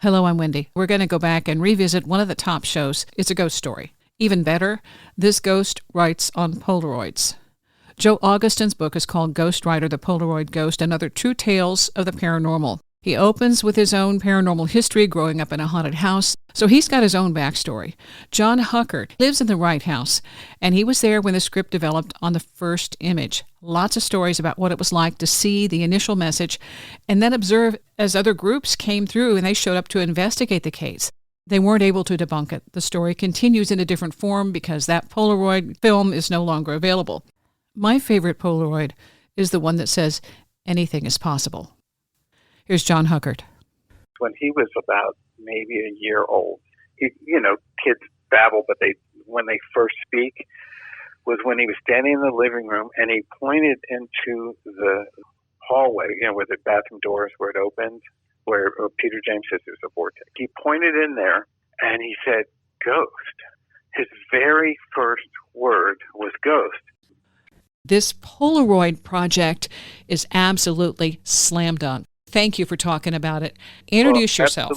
Hello, I'm Wendy. We're going to go back and revisit one of the top shows. It's a ghost story. Even better, this ghost writes on Polaroids. Joe Augustin's book is called Ghost Writer, the Polaroid Ghost, and Other True Tales of the Paranormal. He opens with his own paranormal history growing up in a haunted house, so he's got his own backstory. John Huckert lives in the Wright house, and he was there when the script developed on the first image. Lots of stories about what it was like to see the initial message and then observe as other groups came through and they showed up to investigate the case. They weren't able to debunk it. The story continues in a different form because that Polaroid film is no longer available. My favorite Polaroid is the one that says, anything is possible. Here's John Huckert. When he was about maybe a year old, kids babble, but when they first speak was when he was standing in the living room and he pointed into the hallway, where the bathroom doors where it opened, where Peter James says there's a vortex. He pointed in there and he said, ghost. His very first word was ghost. This Polaroid project is absolutely slam dunk. Thank you for talking about it. Introduce yourself.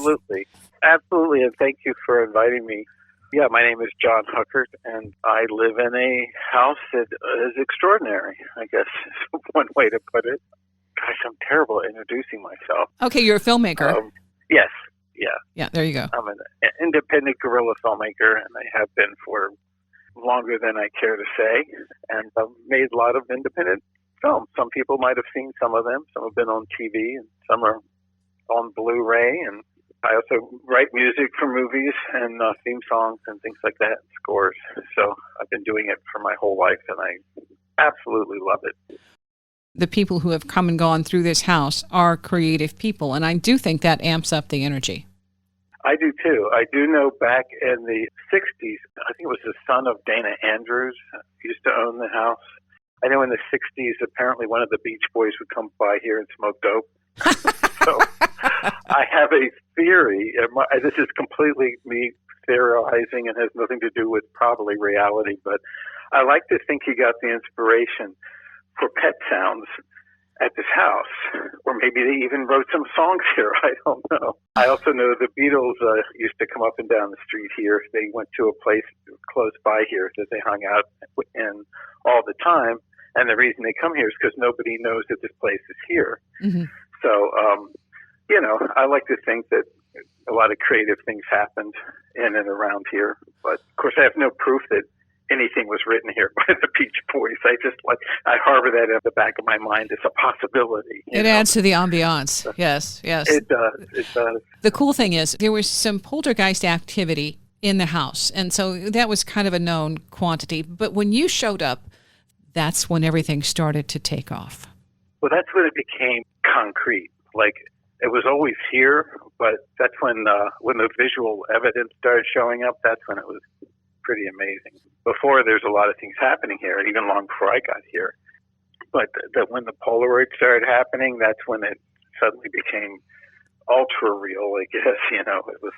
Absolutely, and thank you for inviting me. Yeah, my name is John Huckert, and I live in a house that is extraordinary, I guess is one way to put it. Gosh, I'm terrible at introducing myself. Okay, you're a filmmaker. Yes, yeah. Yeah, there you go. I'm an independent guerrilla filmmaker, and I have been for longer than I care to say, and I've made a lot of independent films. Some people might have seen some of them. Some have been on TV, and some are on Blu-ray, and I also write music for movies and theme songs and things like that, scores. So I've been doing it for my whole life, and I absolutely love it. The people who have come and gone through this house are creative people, and I do think that amps up the energy. I do, too. I do know back in the 60s, I think it was the son of Dana Andrews who used to own the house. I know in the 60s, apparently one of the Beach Boys would come by here and smoke dope. So I have a theory. This is completely me theorizing and has nothing to do with probably reality, but I like to think he got the inspiration for pet sounds at this house, or maybe they even wrote some songs here. I don't know. I also know the Beatles used to come up and down the street here. They went to a place close by here that they hung out in all the time, and the reason they come here is because nobody knows that this place is here. Mm-hmm. So, I like to think that a lot of creative things happened in and around here, but of course I have no proof that anything was written here by the Beach Boys. I harbor that at the back of my mind as a possibility. It adds to the ambiance. Yes. It does. The cool thing is there was some poltergeist activity in the house, and so that was kind of a known quantity. But when you showed up, that's when everything started to take off. Well, that's when it became concrete. Like, it was always here, but that's when the visual evidence started showing up. That's when it was pretty amazing. Before, there's a lot of things happening here, even long before I got here. But when the Polaroid started happening, that's when it suddenly became ultra real, I guess. It was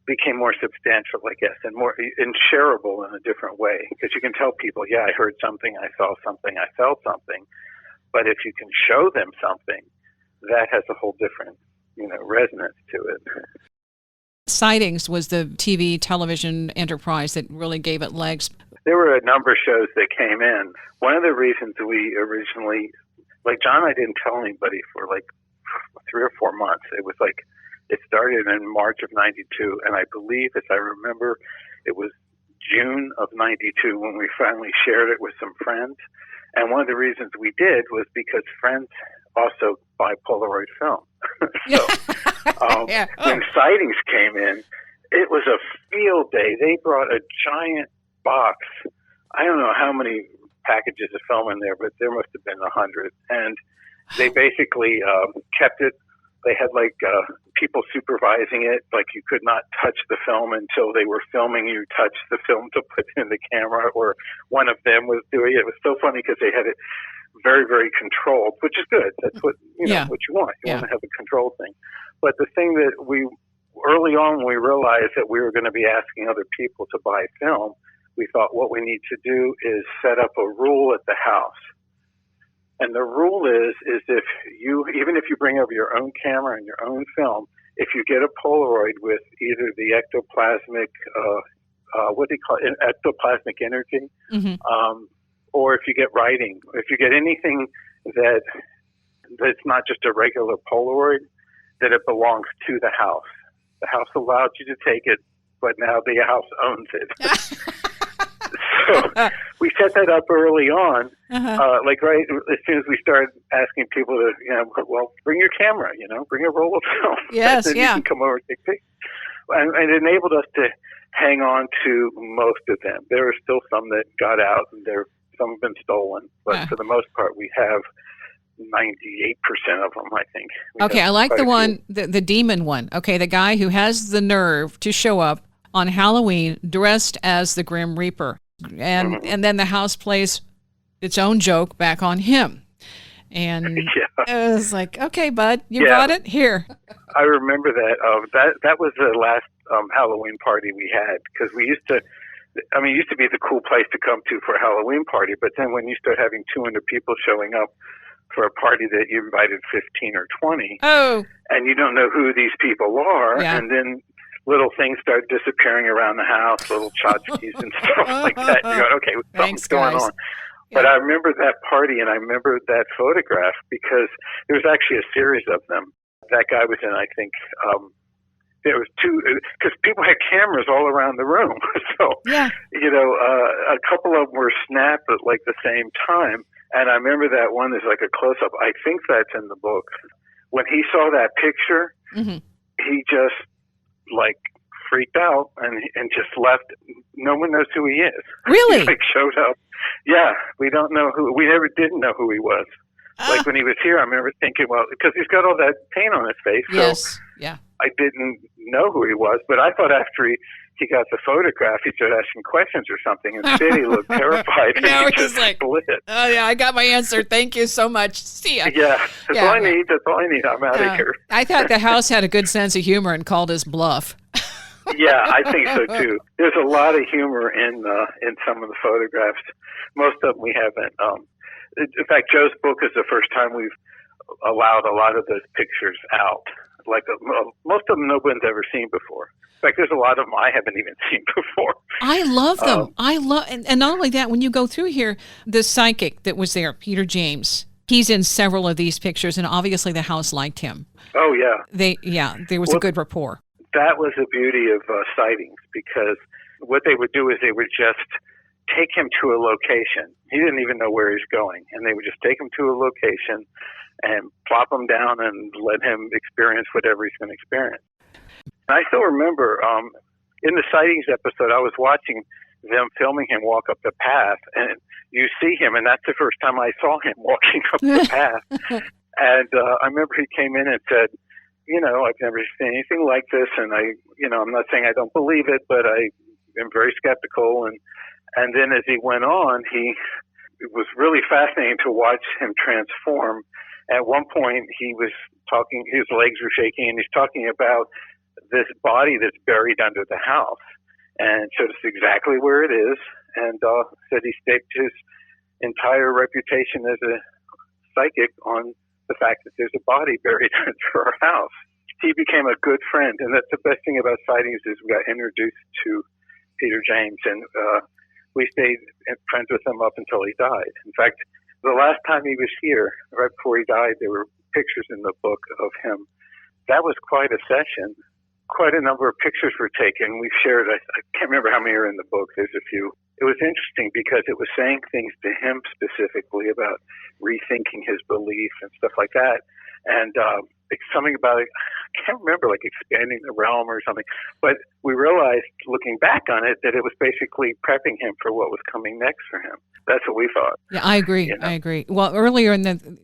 became more substantial, I guess, and more and shareable in a different way. Because you can tell people, yeah, I heard something, I saw something, I felt something. But if you can show them something, that has a whole different, resonance to it. Sightings was the television enterprise that really gave it legs. There were a number of shows that came in. One of the reasons we originally, John and I didn't tell anybody for 3 or 4 months. It started in March of 92, and I believe, as I remember, it was June of 92 when we finally shared it with some friends. And one of the reasons we did was because friends also buy Polaroid film. When Sightings came in, it was a field day. They brought a giant box. I don't know how many packages of film in there, but there must have been 100. And they basically kept it. They had people supervising it. You could not touch the film until they were filming you touch the film to put in the camera, or one of them was doing it. It was so funny because they had it very, very controlled, which is good. That's what what you want. You want to have a controlled thing. But the thing that we early on, when we realized that we were going to be asking other people to buy film, we thought what we need to do is set up a rule at the house. And the rule is if you, even if you bring over your own camera and your own film, if you get a Polaroid with either the ectoplasmic, what do you call it, ectoplasmic energy, or if you get writing, if you get anything that's not just a regular Polaroid, that it belongs to the house. The house allowed you to take it, but now the house owns it. So we set that up early on, right as soon as we started asking people to, well, bring your camera, bring a roll of film. Yes, and yeah. You can come over and take pictures. And it enabled us to hang on to most of them. There are still some that got out, and some have been stolen, but for the most part, we have 98% of them, I think. Okay, I like the one, the demon one. Okay, the guy who has the nerve to show up on Halloween dressed as the Grim Reaper. And then the house plays its own joke back on him. And it was like, okay, bud, you got it? Here. I remember that. That was the last Halloween party we had, because it used to be the cool place to come to for a Halloween party, but then when you start having 200 people showing up for a party that you invited 15 or 20, and you don't know who these people are, and then little things start disappearing around the house, little tchotchkes and stuff like that. You're going, okay, something's going on. Yeah. But I remember that party, and I remember that photograph, because there was actually a series of them. That guy was in, I think, there was two, because people had cameras all around the room. So, a couple of them were snapped at like the same time. And I remember that one is like a close-up. I think that's in the book. When he saw that picture, he just freaked out and just left. No one knows who he is. Really? He showed up. Yeah, we don't know who. We never didn't know who he was. Like when he was here, I remember thinking, well, because he's got all that paint on his face. Yes. So I didn't know who he was, but I thought after he got the photograph, he started asking questions or something. Instead, he looked terrified. No, and he he's just like, split. Oh yeah, I got my answer. Thank you so much. See ya. Yeah, that's all I need. That's all I need. I'm out of here. I thought the house had a good sense of humor and called his bluff. Yeah, I think so too. There's a lot of humor in some of the photographs. Most of them we haven't. In fact, Joe's book is the first time we've allowed a lot of those pictures out. Like most of them, no one's ever seen before. In fact, there's a lot of them I haven't even seen before. I love them. And not only that, when you go through here, the psychic that was there, Peter James, he's in several of these pictures, and obviously the house liked him. Oh yeah. There was a good rapport. That was the beauty of Sightings, because what they would do is they would just take him to a location. He didn't even know where he's going, and they would just take him to a location and plop him down and let him experience whatever he's going to experience. And I still remember in the Sightings episode, I was watching them filming him walk up the path, and you see him, and that's the first time I saw him walking up the path. And I remember he came in and said, I've never seen anything like this, and I'm not saying I don't believe it, but I am very skeptical. And then as he went on, it was really fascinating to watch him transform. At one point, he was talking, his legs were shaking, and he's talking about this body that's buried under the house, and showed us exactly where it is, and said he staked his entire reputation as a psychic on the fact that there's a body buried under our house. He became a good friend, and that's the best thing about Sightings is we got introduced to Peter James, and we stayed friends with him up until he died. In fact, the last time he was here, right before he died, there were pictures in the book of him. That was quite a session. Quite a number of pictures were taken. We've shared, I can't remember how many are in the book. There's a few. It was interesting because it was saying things to him specifically about rethinking his belief and stuff like that. And it's something about, I can't remember, like expanding the realm or something. But we realized, looking back on it, that it was basically prepping him for what was coming next for him. That's what we thought. Yeah, I agree. I agree. Well, earlier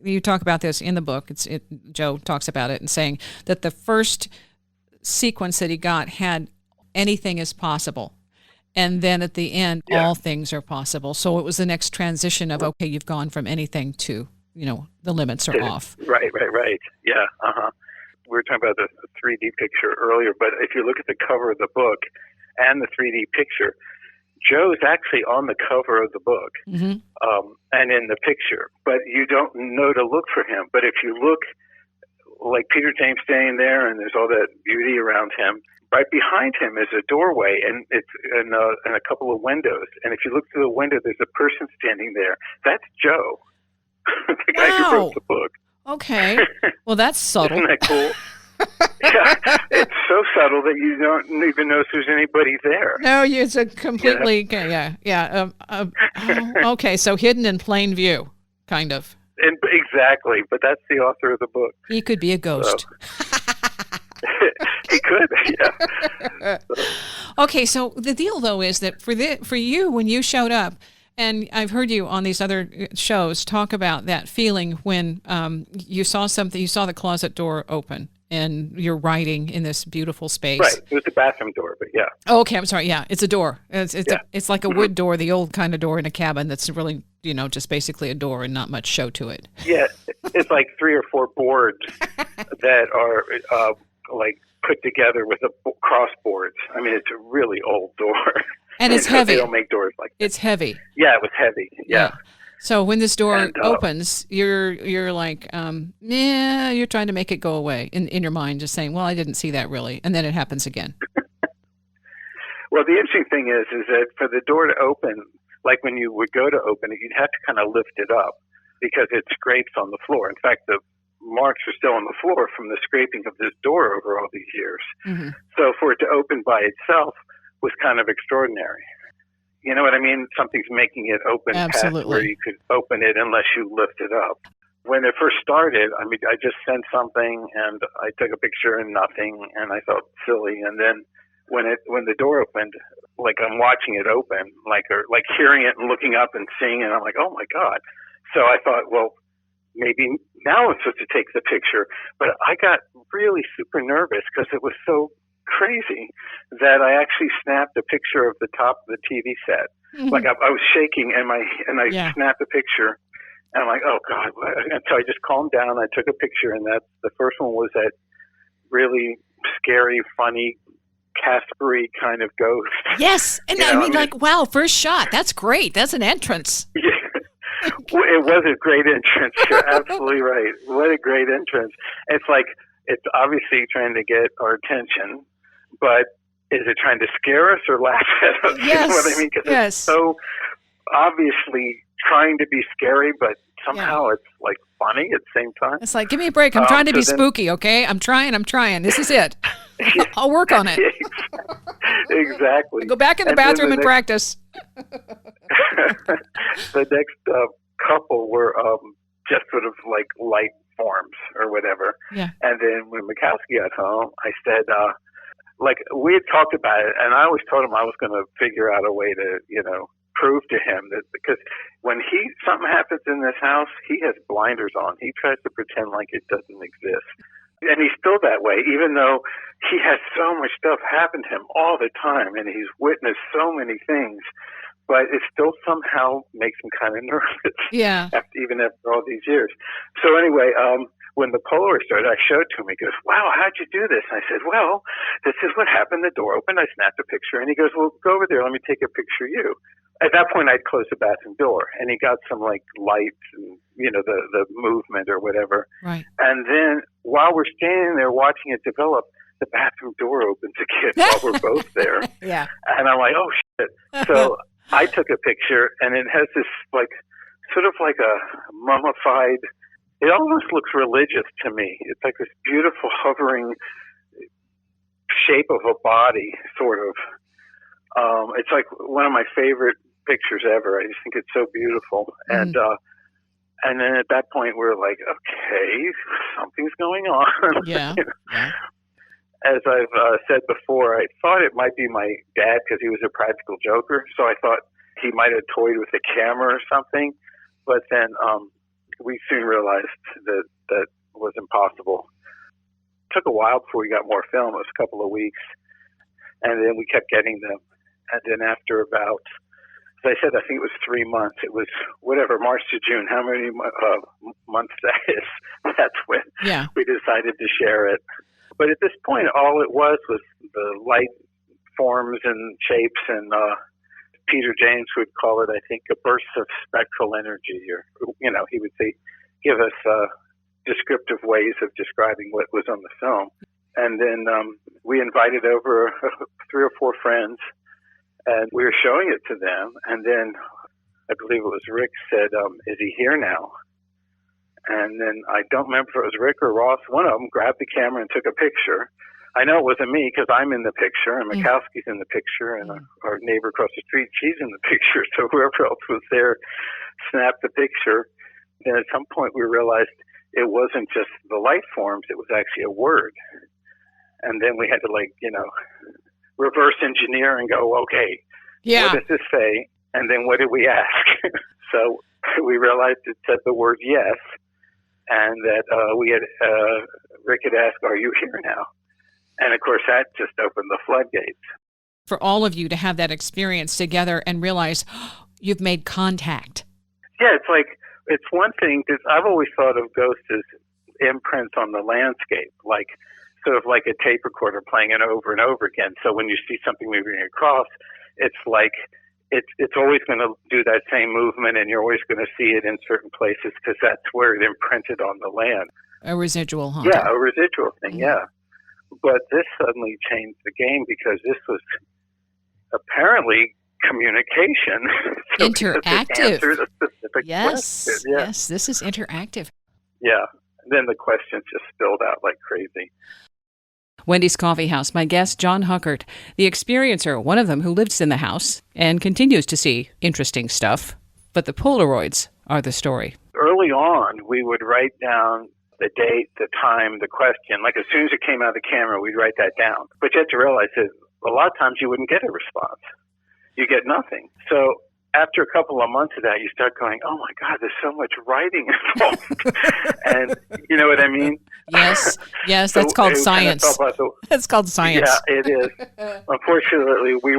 you talk about this in the book. Joe talks about it and saying that the first sequence that he got had anything is possible. And then at the end, all things are possible. So it was the next transition of, okay, you've gone from anything to, the limits are off. Right. Yeah. We were talking about the 3D picture earlier, but if you look at the cover of the book and the 3D picture, Joe's actually on the cover of the book and in the picture, but you don't know to look for him. But if you look like Peter James standing there, and there's all that beauty around him. Right behind him is a doorway, and it's and a couple of windows. And if you look through the window, there's a person standing there. That's Joe, the guy who wrote the book. Okay. Well, that's subtle. Isn't that cool? Yeah, it's so subtle that you don't even notice there's anybody there. No, it's a completely, okay, so hidden in plain view, kind of. And exactly, but that's the author of the book. He could be a ghost. So. He could, yeah. Okay, so the deal, though, is that for you, when you showed up, and I've heard you on these other shows talk about that feeling when you saw something, you saw the closet door open, and you're writing in this beautiful space. Right, it was the bathroom door, but yeah. Oh, okay, I'm sorry, yeah, it's a door. It's like a wood door, the old kind of door in a cabin that's really, just basically a door and not much show to it. Yeah, it's like 3 or 4 boards that are like put together with cross boards. I mean, it's a really old door. And it's heavy. They don't make doors like that. It's heavy. Yeah, it was heavy. Yeah. So when this door opens, you're like, you're trying to make it go away in your mind, just saying, well, I didn't see that really. And then it happens again. Well, the interesting thing is that for the door to open, like when you would go to open it, you'd have to kind of lift it up because it scrapes on the floor. In fact, the marks are still on the floor from the scraping of this door over all these years. Mm-hmm. So for it to open by itself was kind of extraordinary. You know what I mean? Something's making it open past where you could open it unless you lift it up. When it first started, I mean, I just sent something and I took a picture and nothing, and I felt silly. And then when the door opened, like I'm watching it open, like hearing it and looking up and seeing it, I'm like, oh my God. So I thought, well, maybe now I'm supposed to take the picture. But I got really super nervous because it was so crazy that I actually snapped a picture of the top of the TV set. Mm-hmm. Like I was shaking and I snapped a picture and I'm like, oh God. So I just calmed down. I took a picture, and the first one was that really scary, funny, Caspery kind of ghost. Yes. And I mean, wow, first shot. That's great. That's an entrance. Yeah. It was a great entrance. You're absolutely right. What a great entrance. It's like, it's obviously trying to get our attention, but is it trying to scare us or laugh at us? Yes. You know what I mean? Because it's so obviously trying to be scary, but somehow it's like funny at the same time. It's like, give me a break. I'm trying to be spooky, okay? I'm trying. This is it. I'll work on it. Exactly. Go back in the bathroom and practice. The next couple were just sort of like light forms or whatever. Yeah. And then when Mikowski got home, I said, we had talked about it, and I always told him I was going to figure out a way to, prove to him that, because when something happens in this house, he has blinders on. He tries to pretend like it doesn't exist. And he's still that way, even though he has so much stuff happen to him all the time, and he's witnessed so many things, but it still somehow makes him kind of nervous. Yeah. Even after all these years. So anyway, when the Polaroid started, I showed to him. He goes, wow, how'd you do this? I said, well, this is what happened. The door opened. I snapped a picture. And he goes, well, go over there. Let me take a picture of you. At that point, I'd closed the bathroom door, and he got some lights and, the movement or whatever. Right. And then while we're standing there watching it develop, the bathroom door opens again while we're both there. Yeah. And I'm like, oh, shit. So I took a picture, and it has this sort of like a mummified, it almost looks religious to me. It's like this beautiful hovering shape of a body, sort of. It's like one of my favorite pictures ever. I just think it's so beautiful. Mm. And then at that point, we're like, okay, something's going on. Yeah. Yeah. As I've said before, I thought it might be my dad because he was a practical joker. So I thought he might have toyed with a camera or something. But then we soon realized that was impossible. It took a while before we got more film. It was a couple of weeks. And then we kept getting them. And then after about, as I said, I think it was 3 months. It was whatever, March to June, how many months that is. That's when we decided to share it. But at this point, all it was the light forms and shapes, and Peter James would call it, I think, a burst of spectral energy. Or, he would say, give us descriptive ways of describing what was on the film. And then we invited over 3 or 4 friends, and we were showing it to them. And then I believe it was Rick said, is he here now? And then I don't remember if it was Rick or Ross. One of them grabbed the camera and took a picture. I know it wasn't me because I'm in the picture, and Mikowski's in the picture, and our neighbor across the street, she's in the picture. So whoever else was there snapped the picture. Then at some point we realized it wasn't just the light forms, it was actually a word. And then we had to, reverse engineer and go, okay, what does this say? And then what did we ask? So we realized it said the word yes, and that Rick had asked, are you here now? And of course, that just opened the floodgates. For all of you to have that experience together and realize you've made contact. Yeah, it's one thing, because I've always thought of ghosts as imprints on the landscape, sort of like a tape recorder playing it over and over again. So when you see something moving across, it's like it's always going to do that same movement, and you're always going to see it in certain places because that's where it imprinted on the land. A residual haunting. Yeah, a residual thing, yeah. But this suddenly changed the game because this was apparently communication. So interactive. Answered a specific question. Yeah. Yes, this is interactive. Yeah. And then the questions just spilled out like crazy. Wendy's Coffee House, my guest, John Huckert, the experiencer, one of them who lives in the house and continues to see interesting stuff. But the Polaroids are the story. Early on, we would write down the date, the time, the question. Like as soon as it came out of the camera, we'd write that down. But you have to realize that a lot of times you wouldn't get a response. You get nothing. So after a couple of months of that, you start going, oh my God, there's so much writing involved. And you know what I mean? Yes, that's called science. That's called science. Yeah, it is. Unfortunately, we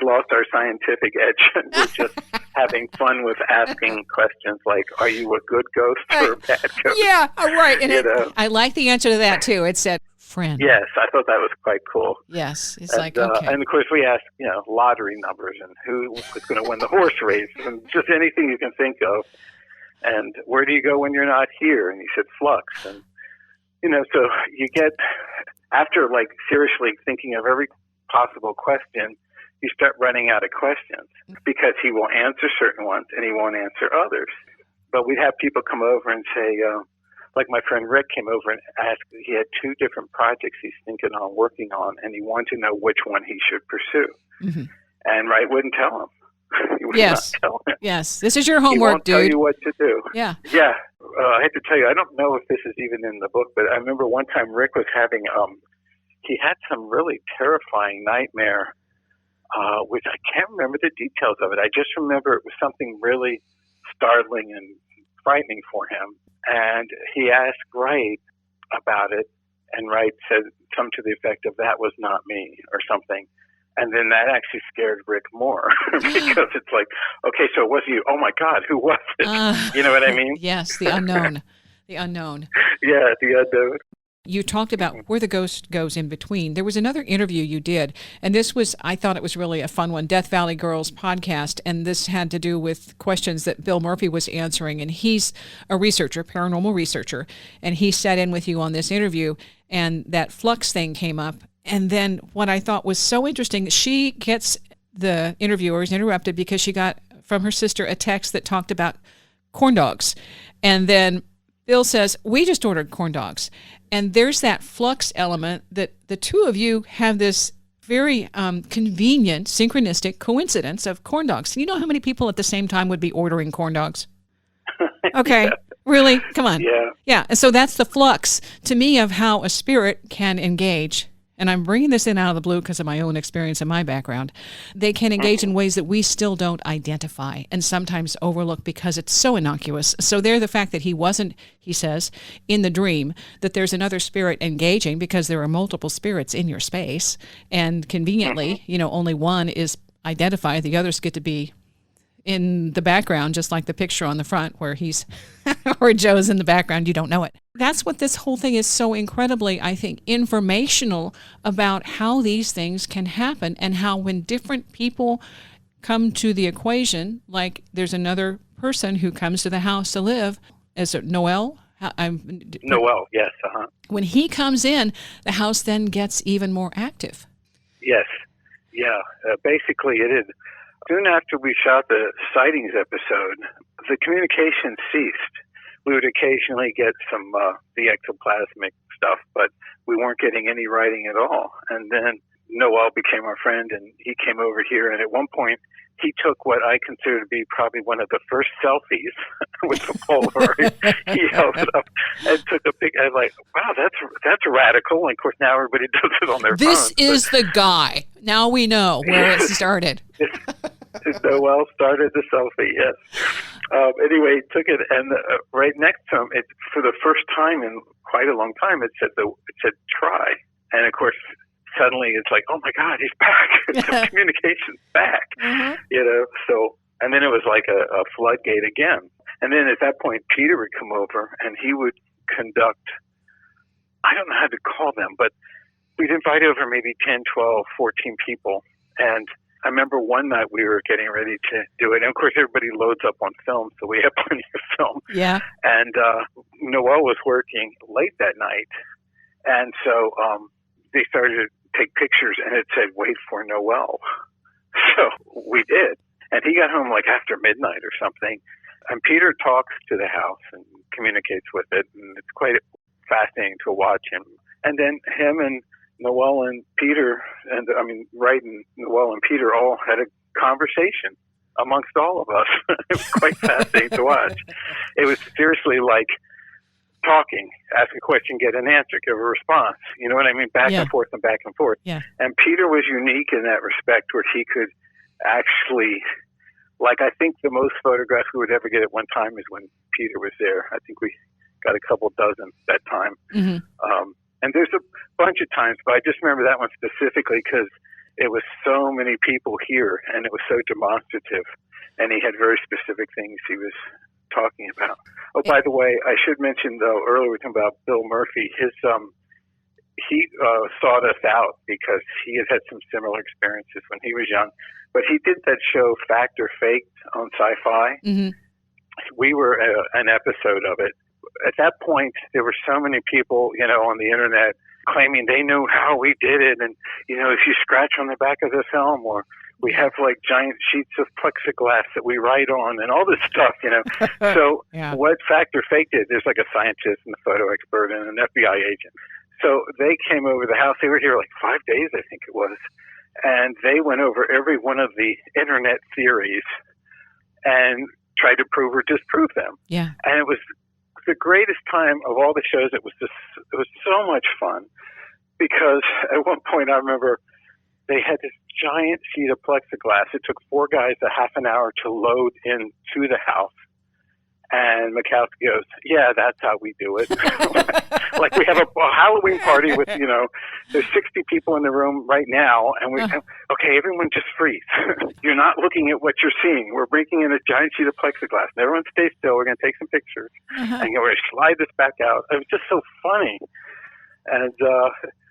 lost our scientific edge. We're just having fun with asking questions like, are you a good ghost or a bad ghost? Yeah, right. And I like the answer to that, too. It said, friend. Yes, I thought that was quite cool. Yes, it's okay. And of course we asked, lottery numbers and who was going to win the horse race and just anything you can think of. And where do you go when you're not here? And he said flux. And, so you get, after seriously thinking of every possible question, you start running out of questions because he will answer certain ones and he won't answer others. But we'd have people come over and say, like my friend Rick came over and asked, he had 2 different projects he's thinking on working on, and he wanted to know which one he should pursue. Mm-hmm. And Wright wouldn't tell him. He would not tell him. Yes, this is your homework, dude. He won't tell you what to do. Yeah. Yeah. I have to tell you, I don't know if this is even in the book, but I remember one time Rick was having, he had some really terrifying nightmare, which I can't remember the details of it. I just remember it was something really startling and frightening for him. And he asked Wright about it, and Wright said something to the effect of, that was not me, or something. And then that actually scared Rick more because it's like, okay, so it was you. Oh, my God, who was it? You know what I mean? Yes, the unknown. The unknown. Yeah, the unknown. You talked about where the ghost goes in between. There was another interview you did, and I thought it was really a fun one, Death Valley Girls podcast, and this had to do with questions that Bill Murphy was answering, and he's a researcher, paranormal researcher, and he sat in with you on this interview, and that flux thing came up. And then what I thought was so interesting, she gets, the interviewer is interrupted because she got from her sister a text that talked about corn dogs. And then Bill says, we just ordered corn dogs. And there's that flux element that the two of you have this very convenient, synchronistic coincidence of corn dogs. You know how many people at the same time would be ordering corn dogs? Okay. Yeah. Really? Come on. Yeah. Yeah. And so that's the flux to me of how a spirit can engage. And I'm bringing this in out of the blue because of my own experience and my background. They can engage in ways that we still don't identify and sometimes overlook because it's so innocuous. So there, the fact that he wasn't, he says, in the dream, that there's another spirit engaging because there are multiple spirits in your space. And conveniently, only one is identified. The others get to be in the background, just like the picture on the front where he's, or Joe's in the background, you don't know it. That's what this whole thing is so incredibly, I think, informational about how these things can happen and how when different people come to the equation, like there's another person who comes to the house to live. Is it Noel? Noel, yes. When he comes in, the house then gets even more active. Yes. Yeah. Basically, it is. Soon after we shot the Sightings episode, the communication ceased. We would occasionally get some the ectoplasmic stuff, but we weren't getting any writing at all. And then Noel became our friend, and he came over here. And at one point, he took what I consider to be probably one of the first selfies with the Polaroid. He held it up and took a picture. I was like, wow, that's radical. And of course, now everybody does it on their This phones. is the guy. Now we know where it started. Noel started the selfie, yes. Anyway, he took it, and right next to him, for the first time in quite a long time, it said try. And of course, suddenly it's like, oh my God, he's back. The communication's back. Mm-hmm. So, and then it was like a floodgate again. And then at that point, Peter would come over and he would conduct, I don't know how to call them, but we'd invite over maybe 10, 12, 14 people. And I remember one night we were getting ready to do it. And of course, everybody loads up on film, so we have plenty of film. Yeah. And Noel was working late that night. And so they started to take pictures, and it said, wait for Noel. So we did. And he got home like after midnight or something. And Peter talks to the house and communicates with it. And it's quite fascinating to watch him. And then him and Noel and Peter, Wright and Noel and Peter all had a conversation amongst all of us. It was quite fascinating to watch. It was seriously like talking, ask a question, get an answer, give a response. You know what I mean? Back and forth and back and forth. Yeah. And Peter was unique in that respect where he could actually, like I think the most photographs we would ever get at one time is when Peter was there. I think we got a couple dozen that time. Mm-hmm. And there's a bunch of times, but I just remember that one specifically because it was so many people here and it was so demonstrative. And he had very specific things he was talking about. Oh, by the way, I should mention, though, earlier we were talking about Bill Murphy. He sought us out because he had some similar experiences when he was young. But he did that show Fact or Faked on Sci-Fi. Mm-hmm. We were an episode of it. At that point, there were so many people, on the internet claiming they knew how we did it. And, if you scratch on the back of the film, or we have like giant sheets of plexiglass that we write on and all this stuff, So what Fact or Fake did, there's like a scientist and a photo expert and an FBI agent. So they came over the house. They were here like 5 days, I think it was. And they went over every one of the internet theories and tried to prove or disprove them. Yeah. And it was the greatest time of all the shows. It was so much fun because at one point I remember they had this giant sheet of plexiglass. It took 4 guys a half an hour to load into the house. And Mikowski goes, yeah, that's how we do it. Like we have a Halloween party with, there's 60 people in the room right now. And okay, everyone just freeze. You're not looking at what you're seeing. We're breaking in a giant sheet of plexiglass. And everyone stay still. We're going to take some pictures. And we're going to slide this back out. It was just so funny. And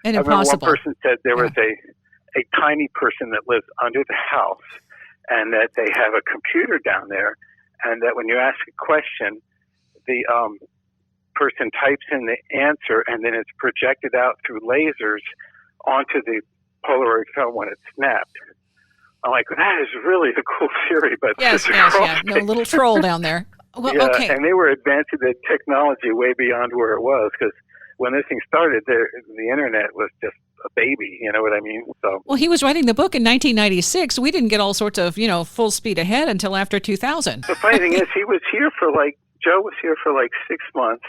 I remember one person said there was a tiny person that lives under the house and that they have a computer down there. And that when you ask a question, the person types in the answer, and then it's projected out through lasers onto the Polaroid film when it's snapped. I'm like, that is really a cool theory, but yes, no little troll down there. Well, yeah, okay. And they were advancing the technology way beyond where it was because when this thing started, the internet was just a baby, you know what I mean? So. Well, he was writing the book in 1996. We didn't get all sorts of, full speed ahead until after 2000. The funny thing is, Joe was here for like 6 months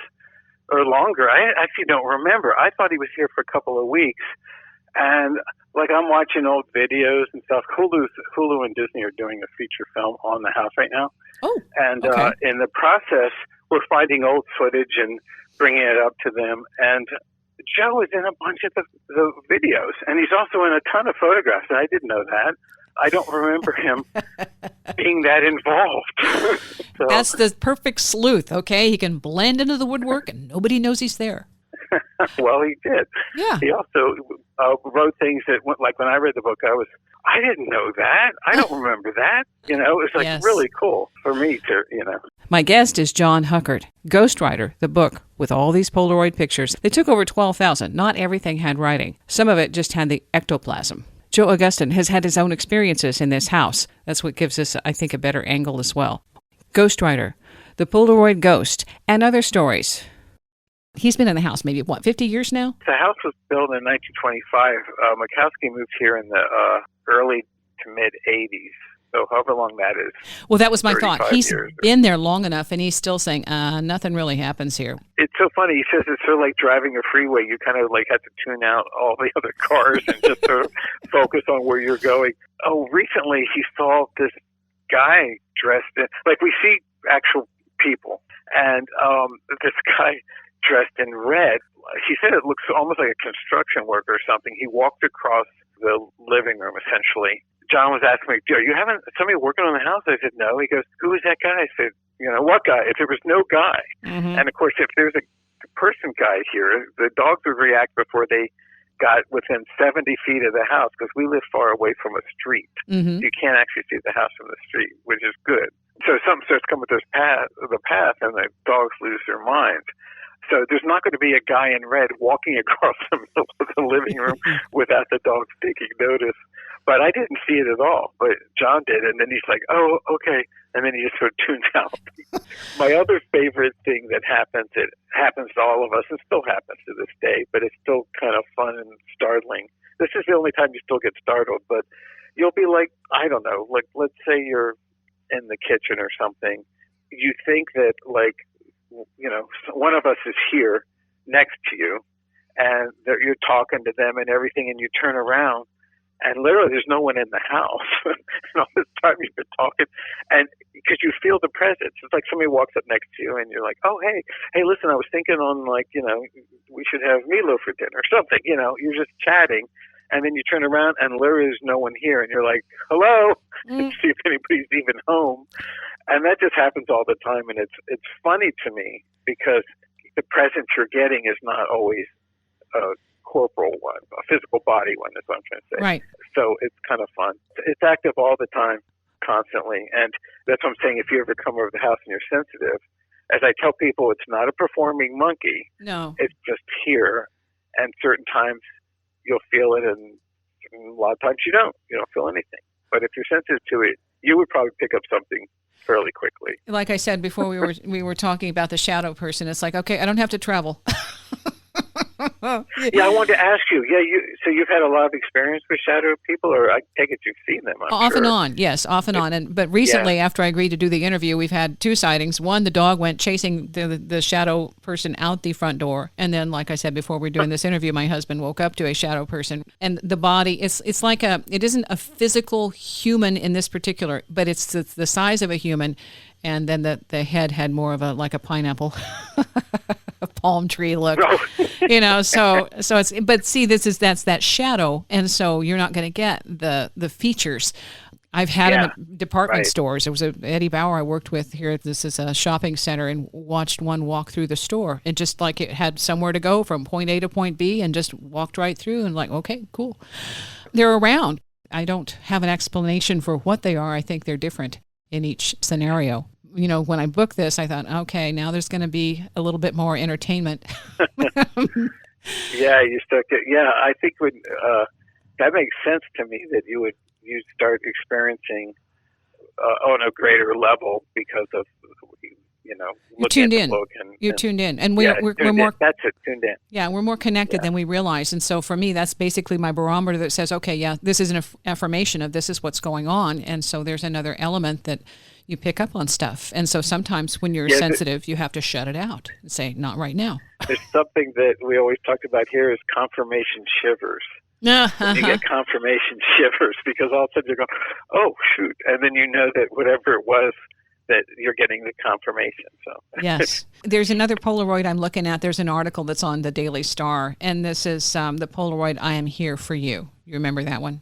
or longer. I actually don't remember. I thought he was here for a couple of weeks. And like I'm watching old videos and stuff. Hulu and Disney are doing a feature film on the house right now. Oh, and okay. In the process, we're finding old footage and bringing it up to them. And Joe is in a bunch of the videos, and he's also in a ton of photographs, and I didn't know that. I don't remember him being that involved. So. That's the perfect sleuth, okay? He can blend into the woodwork, and nobody knows he's there. Well, he did. Yeah. He also wrote things that, like when I read the book, I didn't know that. I don't remember that. It was like Yes. really cool for me to. My guest is John Huckert, Ghostwriter, the book with all these Polaroid pictures. They took over 12,000. Not everything had writing. Some of it just had the ectoplasm. Joe Augustine has had his own experiences in this house. That's what gives us, I think, a better angle as well. Ghostwriter, the Polaroid Ghost, and other stories. He's been in the house maybe, 50 years now? The house was built in 1925. Makowski moved here in the early to mid-'80s. So however long that is. Well, that was my thought. He's years. been there long enough, and he's still saying, nothing really happens here. It's so funny. He says it's sort of like driving a freeway. You kind of like have to tune out all the other cars and just sort of focus on where you're going. Oh, recently he saw this guy dressed in, like we see actual people, and this guy dressed in red. He said it looks almost like a construction worker or something. He walked across the living room, essentially. John was asking me, are you having somebody working on the house? I said, no. He goes, who is that guy? I said, what guy? If there was no guy. Mm-hmm. And, of course, if there's a person guy here, the dogs would react before they got within 70 feet of the house because we live far away from a street. Mm-hmm. You can't actually see the house from the street, which is good. So something starts coming through the path, and the dogs lose their minds. So there's not going to be a guy in red walking across the middle of the living room without the dogs taking notice. But I didn't see it at all. But John did, and then he's like, oh, okay. And then he just sort of tunes out. My other favorite thing that happens, it happens to all of us and still happens to this day, but it's still kind of fun and startling. This is the only time you still get startled, but you'll be like, I don't know, like let's say you're in the kitchen or something. You think that one of us is here next to you, and you're talking to them and everything, and you turn around, and literally there's no one in the house. And all this time you've been talking, and because you feel the presence. It's like somebody walks up next to you, and you're like, oh, hey, listen, I was thinking on, we should have meatloaf for dinner or something. You're just chatting, and then you turn around, and literally there's no one here, and you're like, hello, and see if anybody's even home. And that just happens all the time, and it's funny to me because the presence you're getting is not always a corporal one, a physical body one, is what I'm trying to say. Right. So it's kind of fun. It's active all the time, constantly, and that's what I'm saying. If you ever come over the house and you're sensitive, as I tell people, it's not a performing monkey. No. It's just here, and certain times you'll feel it, and a lot of times you don't feel anything. But if you're sensitive to it, you would probably pick up something fairly quickly. Like I said before, we were talking about the shadow person. It's like, okay, I don't have to travel. Yeah, I wanted to ask you. Yeah, so you've had a lot of experience with shadow people, or I take it you've seen them. Off and on, yes, off and on. But recently, after I agreed to do the interview, we've had 2 sightings. One, the dog went chasing the shadow person out the front door, and then, like I said before, we're doing this interview. My husband woke up to a shadow person, and the body. It's like it isn't a physical human in this particular, but it's the size of a human, and then the head had more of a pineapple. A palm tree look, so it's, but see, that's that shadow. And so you're not going to get the features. I've had them at department stores. There was Eddie Bauer I worked with here. This is a shopping center, and watched one walk through the store, and just like it had somewhere to go from point A to point B, and just walked right through, and like, okay, cool. They're around. I don't have an explanation for what they are. I think they're different in each scenario. When I booked this, I thought, okay, now there's going to be a little bit more entertainment. Yeah, I think that makes sense to me that you start experiencing on a greater level because of you're tuned in. You're tuned in, and we're more. That's it, tuned in. Yeah, we're more connected than we realize, and so for me, that's basically my barometer that says, okay, yeah, this is an affirmation of this is what's going on, and so there's another element that you pick up on stuff, and so sometimes when you're sensitive, you have to shut it out and say, not right now. There's something that we always talked about here is confirmation shivers. When you get confirmation shivers, because all of a sudden you're going, oh, shoot, and then you know that whatever it was, that you're getting the confirmation. So yes. There's another Polaroid I'm looking at. There's an article that's on the Daily Star, and this is the Polaroid, I am here for you. You remember that one?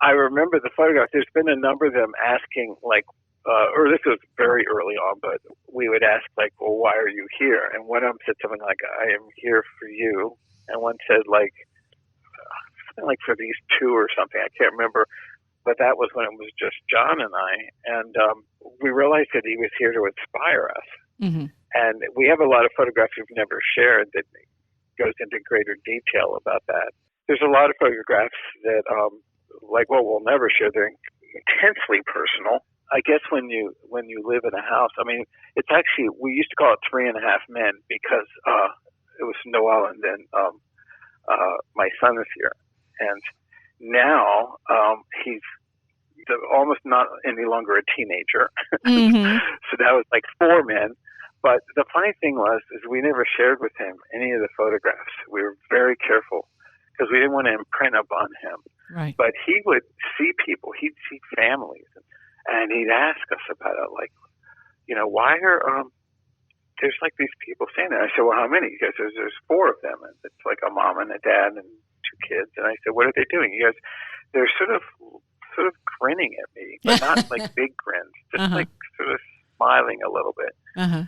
I remember the photograph. There's been a number of them asking, or this was very early on, but we would ask, well, why are you here? And one of them said something like, I am here for you. and one said like something like for these two or something. I can't remember, but that was when it was just John and I, and we realized that he was here to inspire us. Mm-hmm. And we have a lot of photographs we've never shared that goes into greater detail about that. There's a lot of photographs that, we'll never share. They're intensely personal. I guess when you live in a house, I mean, it's actually, we used to call it 3.5 Men because it was Noel and then my son is here. And now he's almost not any longer a teenager. Mm-hmm. So that was like 4 men. But the funny thing is we never shared with him any of the photographs. We were very careful because we didn't want to imprint upon him. Right. But he would see people. He'd see families. And he'd ask us about it, like, why are there's like these people staying there? I said, well, how many? He goes, there's 4 of them. And it's like a mom and a dad and 2 kids. And I said, what are they doing? He goes, they're sort of grinning at me, but not like big grins, just like sort of smiling a little bit. Uh-huh.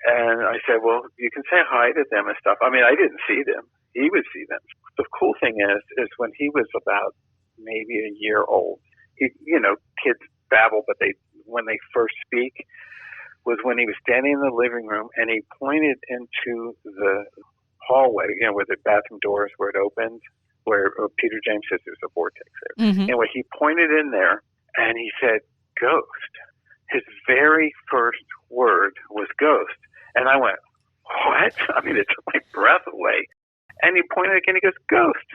And I said, well, you can say hi to them and stuff. I mean, I didn't see them. He would see them. The cool thing is when he was about maybe a year old, kids babble, but when they first speak, was when he was standing in the living room and he pointed into the hallway, where the bathroom doors, where it opens, where Peter James says there's a vortex there. Mm-hmm. Anyway, he pointed in there and he said, ghost. His very first word was ghost. And I went, what? I mean, it took my breath away. And he pointed again, he goes, ghost.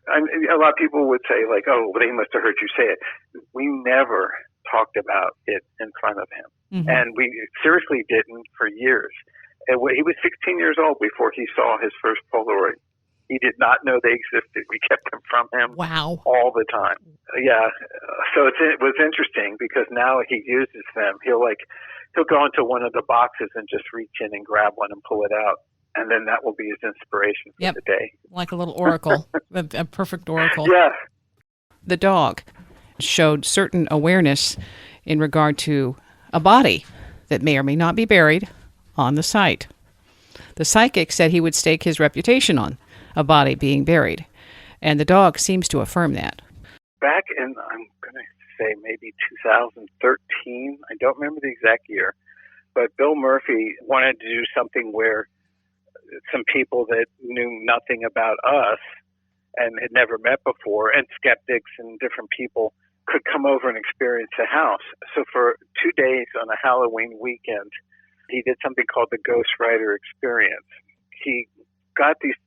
A lot of people would say, like, oh, well, they must have heard you say it. We never talked about it in front of him. Mm-hmm. And we seriously didn't for years. And he was 16 years old before he saw his first Polaroid. He did not know they existed. We kept them from him all the time. Yeah. So it was interesting because now he uses them. He'll go into one of the boxes and just reach in and grab one and pull it out. And then that will be his inspiration for the day. Like a little oracle, a perfect oracle. Yeah. The dog showed certain awareness in regard to a body that may or may not be buried on the site. The psychic said he would stake his reputation on a body being buried, and the dog seems to affirm that. Back in, I'm going to say maybe 2013, I don't remember the exact year, but Bill Murphy wanted to do something where some people that knew nothing about us and had never met before, and skeptics and different people, could come over and experience the house. So for 2 days on a Halloween weekend, he did something called the Ghost Writer Experience. He got these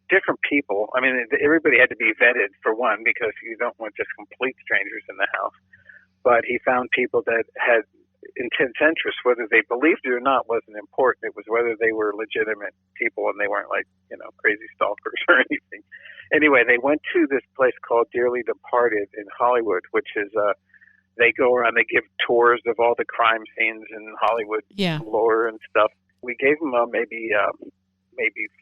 different people. I mean, everybody had to be vetted for one, because you don't want just complete strangers in the house. But he found people that had intense interest. Whether they believed it or not wasn't important. It was whether they were legitimate people and they weren't like, crazy stalkers or anything. Anyway, they went to this place called Dearly Departed in Hollywood, which is they go around, they give tours of all the crime scenes in Hollywood lore and stuff. We gave them maybe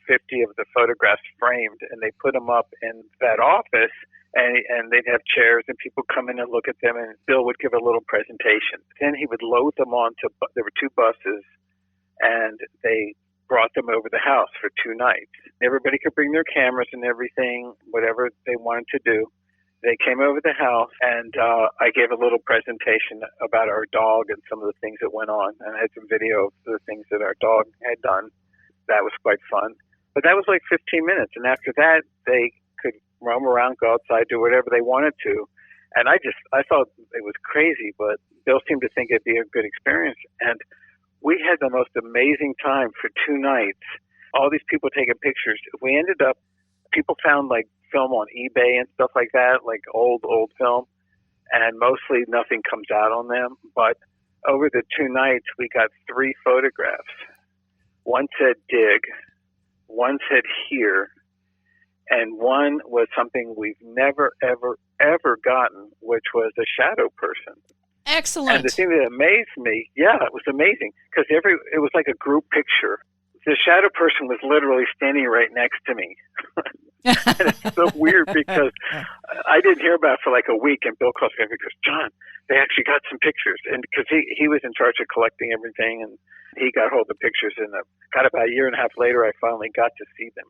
50 of the photographs framed, and they put them up in that office, and they'd have chairs, and people come in and look at them, and Bill would give a little presentation. Then he would load them onto, there were 2 buses, and they brought them over the house for 2 nights. Everybody could bring their cameras and everything, whatever they wanted to do. They came over the house, and I gave a little presentation about our dog and some of the things that went on, and I had some video of the things that our dog had done. That was quite fun. But that was like 15 minutes. And after that, they could roam around, go outside, do whatever they wanted to. And I thought it was crazy, but Bill seemed to think it'd be a good experience. And we had the most amazing time for 2 nights. All these people taking pictures. We ended up, people found like film on eBay and stuff like that, like old film. And mostly nothing comes out on them. But over the 2 nights, we got 3 photographs. One said dig, one said here, and one was something we've never, ever, ever gotten, which was a shadow person. Excellent. And the thing that amazed me, it was amazing, because it was like a group picture. the shadow person was literally standing right next to me. And it's so weird because I didn't hear about it for like a week, and Bill calls me and goes, John, they actually got some pictures. And because he was in charge of collecting everything, and he got hold of the pictures, and about a year and a half later, I finally got to see them.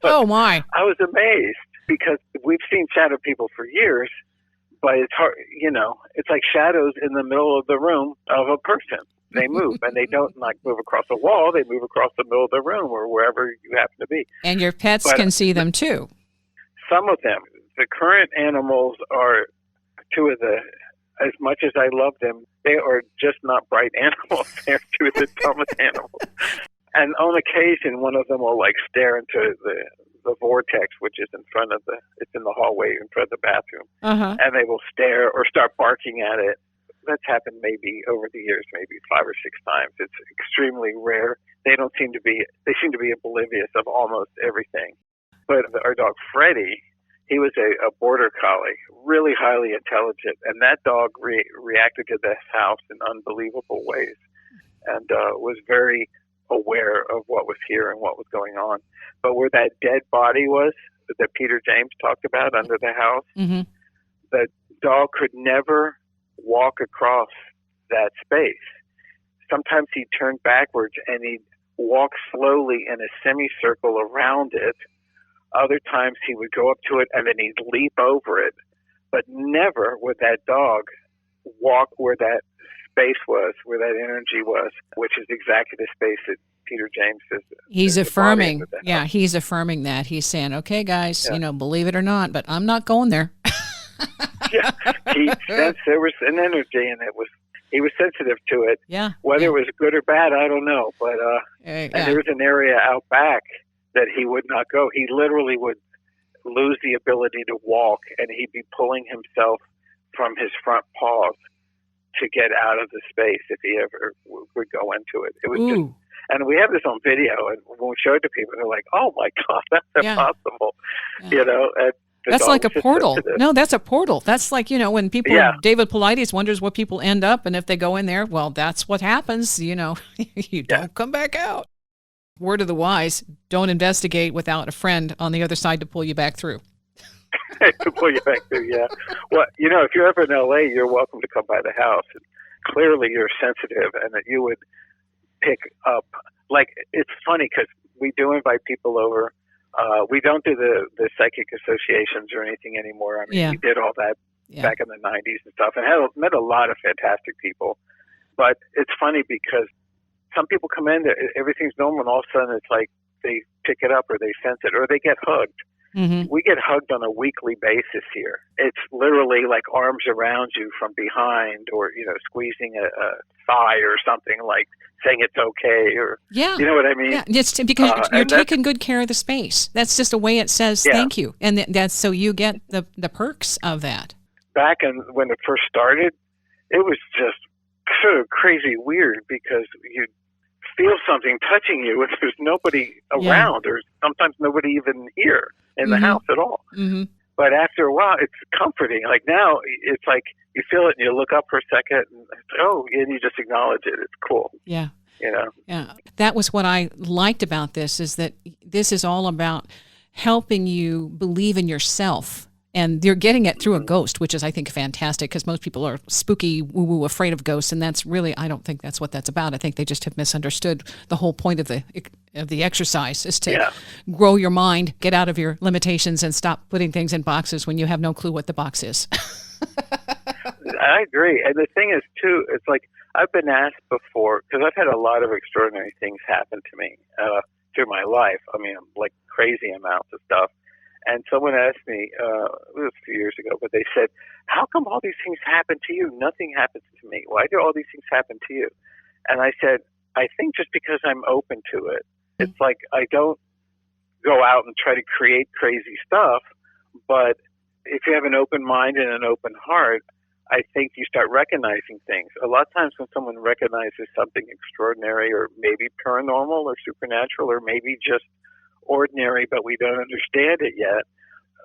Oh, my. I was amazed because we've seen shadow people for years, but it's hard, it's like shadows in the middle of the room of a person. They move, and they don't move across a wall. They move across the middle of the room or wherever you happen to be. And your pets can see them too. Some of them. The current animals are two of the, as much as I love them, they are just not bright animals. They're two of the dumbest animals. And on occasion, one of them will stare into the vortex, which is it's in the hallway in front of the bathroom. Uh-huh. And they will stare or start barking at it. That's happened maybe over the years, maybe 5 or 6 times. It's extremely rare. They seem to be oblivious of almost everything. But our dog Freddie, he was a border collie, really highly intelligent, and that dog reacted to this house in unbelievable ways, and was very aware of what was here and what was going on. But where that dead body was that Peter James talked about under the house, mm-hmm. the dog could never walk across that space. Sometimes he'd turn backwards and he'd walk slowly in a semicircle around it. Other times he would go up to it and then he'd leap over it. But never would that dog walk where that space was, where that energy was, which is exactly the space that Peter James is. He's affirming. Yeah, he's affirming that. He's saying, okay, guys, believe it or not, but I'm not going there. Yeah, he sensed there was an energy, and he was sensitive to it. Yeah. Whether it was good or bad, I don't know. But and there was an area out back that he would not go. He literally would lose the ability to walk, and he'd be pulling himself from his front paws to get out of the space if he ever would go into it. It was just, and we have this on video, and when we show it to people, they're like, "Oh my God, that's impossible!" Yeah. And that's like a portal. No, that's a portal. That's like, when people, David Paulides wonders where people end up, and if they go in there, well, that's what happens. You don't come back out. Word of the wise, don't investigate without a friend on the other side to pull you back through. To pull you back through, yeah. Well, if you're ever in L.A., you're welcome to come by the house. And clearly you're sensitive, and that you would pick up. It's funny because we do invite people over. We don't do the psychic associations or anything anymore. I mean, we did all that back in the 90s and stuff, and met a lot of fantastic people. But it's funny because some people come in, everything's normal, and all of a sudden it's like they pick it up or they sense it or they get hugged. Mm-hmm. We get hugged on a weekly basis here. It's literally like arms around you from behind, or squeezing a thigh or something, like saying it's okay, or you know what I mean? Yeah, it's because you're taking good care of the space. That's just a way it says thank you, and that's so you get the perks of that. Back when it first started, it was just sort of crazy weird because you'd feel something touching you and there's nobody around, or sometimes nobody even here in the house at all. Mm-hmm. But after a while, it's comforting. Like now, it's like you feel it and you look up for a second and you just acknowledge it. It's cool. Yeah. Yeah. That was what I liked about this, is that this is all about helping you believe in yourself. And you're getting it through a ghost, which is, I think, fantastic, because most people are spooky, woo-woo, afraid of ghosts, and that's really, I don't think that's what that's about. I think they just have misunderstood the whole point of the exercise, is to grow your mind, get out of your limitations, and stop putting things in boxes when you have no clue what the box is. I agree. And the thing is, too, it's like I've been asked before, because I've had a lot of extraordinary things happen to me through my life. I mean, like crazy amounts of stuff. And someone asked me, it was a few years ago, but they said, how come all these things happen to you? Nothing happens to me. Why do all these things happen to you? And I said, I think just because I'm open to it. It's like I don't go out and try to create crazy stuff, but if you have an open mind and an open heart, I think you start recognizing things. A lot of times when someone recognizes something extraordinary, or maybe paranormal or supernatural, or maybe just ordinary, but we don't understand it yet,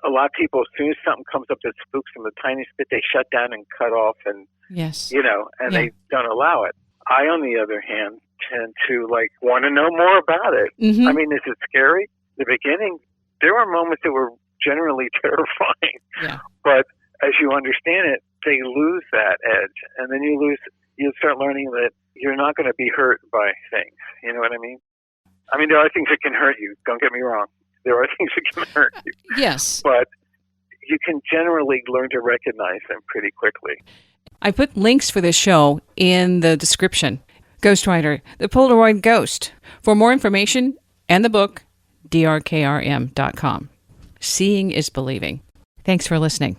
a lot of people, as soon as something comes up that spooks them the tiniest bit, they shut down and cut off, and they don't allow it. I, on the other hand, tend to want to know more about it. Mm-hmm. I mean, is it scary? The beginning, there were moments that were generally terrifying. Yeah. But as you understand it, they lose that edge, and then you start learning that you're not going to be hurt by things. You know what I mean? I mean, there are things that can hurt you. Don't get me wrong. There are things that can hurt you. Yes. But you can generally learn to recognize them pretty quickly. I put links for this show in the description. Ghostwriter, the Polaroid Ghost. For more information and the book, drkrm.com. Seeing is believing. Thanks for listening.